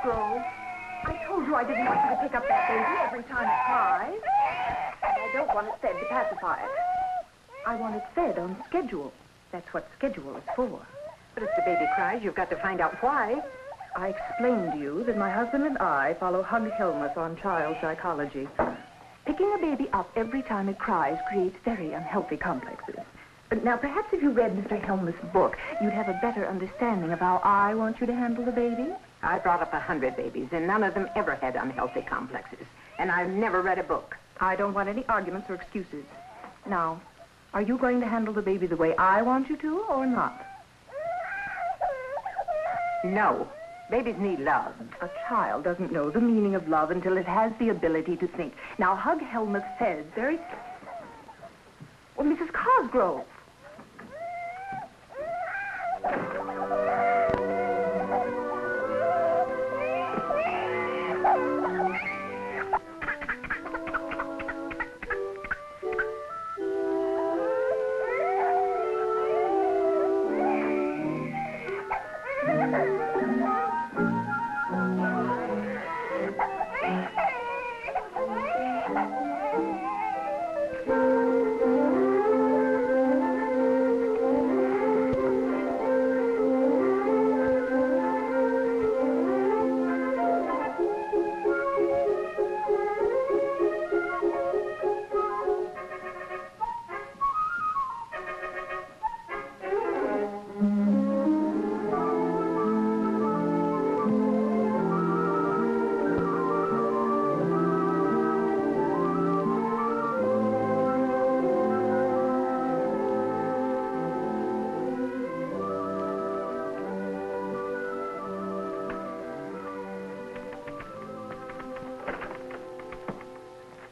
Cosgrove. I told you I didn't want you to pick up that baby every time it cries. And I don't want it fed to pacify it. I want it fed on schedule. That's what schedule is for. But if the baby cries, you've got to find out why. I explained to you that my husband and I follow Hug Helmuth on child psychology. Picking a baby up every time it cries creates very unhealthy complexes. Now, perhaps if you read Mr. Helmuth's book, you'd have a better understanding of how I want you to handle the baby. I brought up 100 babies, and none of them ever had unhealthy complexes. And I've never read a book. I don't want any arguments or excuses. Now, are you going to handle the baby the way I want you to, or not? No. Babies need love. A child doesn't know the meaning of love until it has the ability to think. Now, Hug Helmuth says very... Well, Mrs. Cosgrove.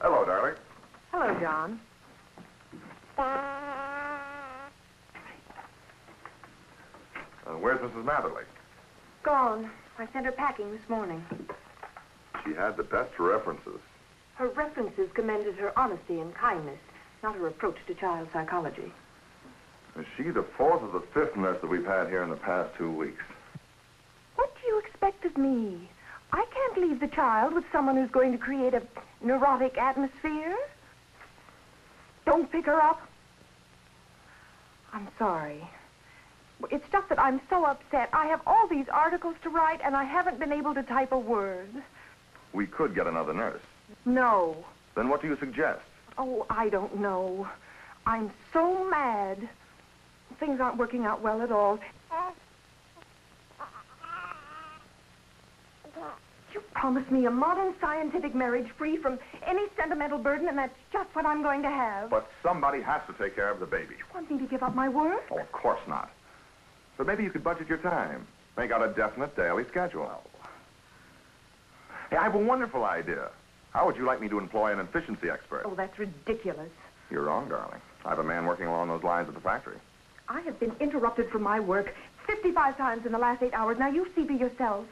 Hello, darling. Hello, John. Where's Mrs. Matherly? Gone. I sent her packing this morning. She had the best references. Her references commended her honesty and kindness, not her approach to child psychology. Is she the fourth or the fifth nurse that we've had here in the past 2 weeks? What do you expect of me? I can't leave the child with someone who's going to create a neurotic atmosphere. Don't pick her up. I'm sorry. It's just that I'm so upset. I have all these articles to write, and I haven't been able to type a word. We could get another nurse. No. Then what do you suggest? Oh, I don't know. I'm so mad. Things aren't working out well at all. You promised me a modern scientific marriage free from any sentimental burden, and that's just what I'm going to have. But somebody has to take care of the baby. You want me to give up my work? Oh, of course not. But maybe you could budget your time. Make out a definite daily schedule. Hey, I have a wonderful idea. How would you like me to employ an efficiency expert? Oh, that's ridiculous. You're wrong, darling. I have a man working along those lines at the factory. I have been interrupted from my work 55 times in the last 8 hours. Now, you see for yourself.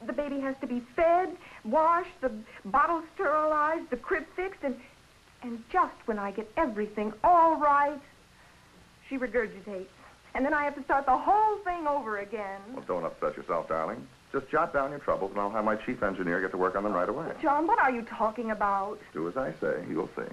The baby has to be fed, washed, the bottle sterilized, the crib fixed, and just when I get everything all right, she regurgitates. And then I have to start the whole thing over again. Well, don't upset yourself, darling. Just jot down your troubles, and I'll have my chief engineer get to work on them right away. John, what are you talking about? Do as I say. You'll see.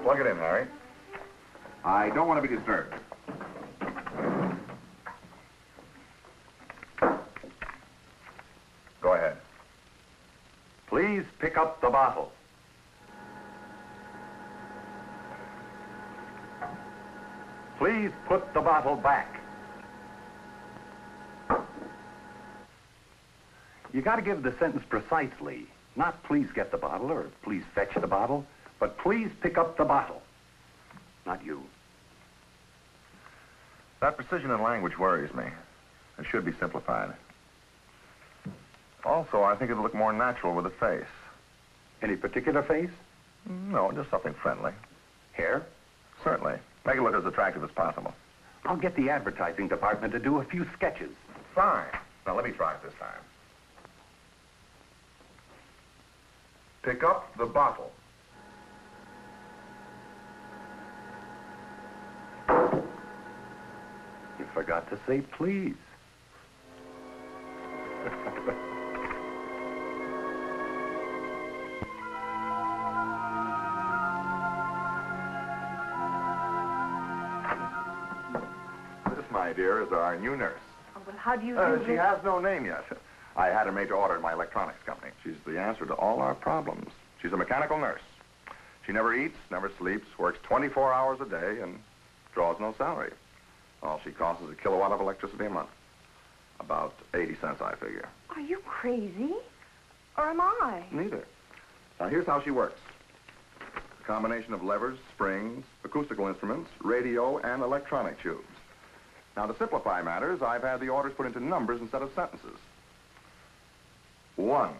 Plug it in, Harry. I don't want to be disturbed. Go ahead. Please pick up the bottle. Please put the bottle back. You got to give the sentence precisely. Not please get the bottle or please fetch the bottle, but please pick up the bottle. Not you. That precision in language worries me. It should be simplified. Also, I think it'll look more natural with a face. Any particular face? No, just something friendly. Hair? Certainly. Make it look as attractive as possible. I'll get the advertising department to do a few sketches. Fine. Now, let me try it this time. Pick up the bottle. You forgot to say please. This, my dear, is our new nurse. Oh, well, how do you do She this? has no name yet. I had her made to order in my electronics company. She's the answer to all our problems. She's a mechanical nurse. She never eats, never sleeps, works 24 hours a day, and draws no salary. All she costs is a kilowatt of electricity a month. About 80 cents, I figure. Are you crazy? Or am I? Neither. Now, here's how she works. A combination of levers, springs, acoustical instruments, radio, and electronic tubes. Now, to simplify matters, I've had the orders put into numbers instead of sentences. 1.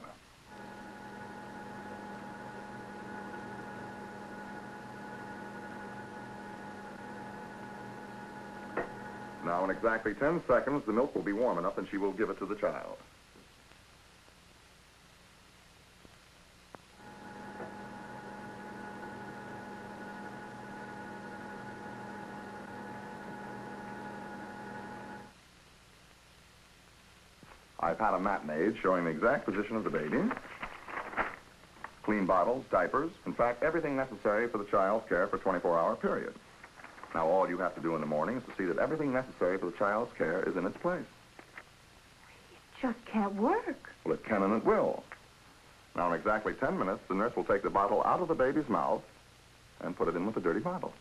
Now, in exactly 10 seconds, the milk will be warm enough and she will give it to the child. 2. I've had a matinade showing the exact position of the baby, clean bottles, diapers, in fact, everything necessary for the child's care for a 24-hour period. Now, all you have to do in the morning is to see that everything necessary for the child's care is in its place. It just can't work. Well, it can and it will. Now, in exactly 10 minutes, the nurse will take the bottle out of the baby's mouth and put it in with the dirty bottle.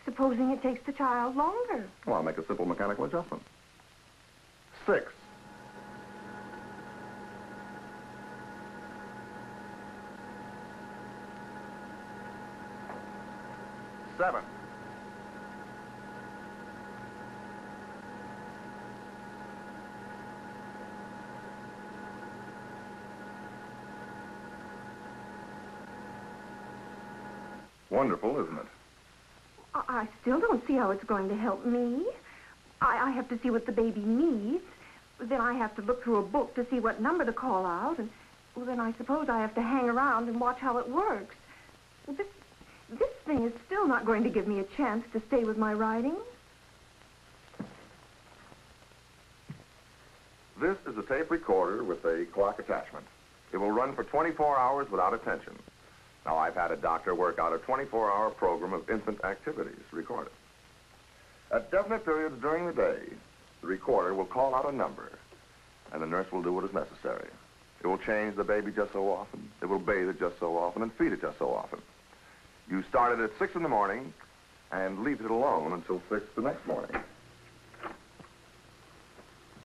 Supposing it takes the child longer. Well, I'll make a simple mechanical adjustment. 6. 7. 'Wonderful, isn't it? I still don't see how it's going to help me. I have to see what the baby needs. Then I have to look through a book to see what number to call out. And well, then I suppose I have to hang around and watch how it works. Well, this thing is still not going to give me a chance to stay with my writing. This is a tape recorder with a clock attachment. It will run for 24 hours without attention. Now, I've had a doctor work out a 24-hour program of infant activities recorded. At definite periods during the day, the recorder will call out a number, and the nurse will do what is necessary. It will change the baby just so often, it will bathe it just so often, and feed it just so often. You start it at 6 in the morning and leave it alone until 6 the next morning.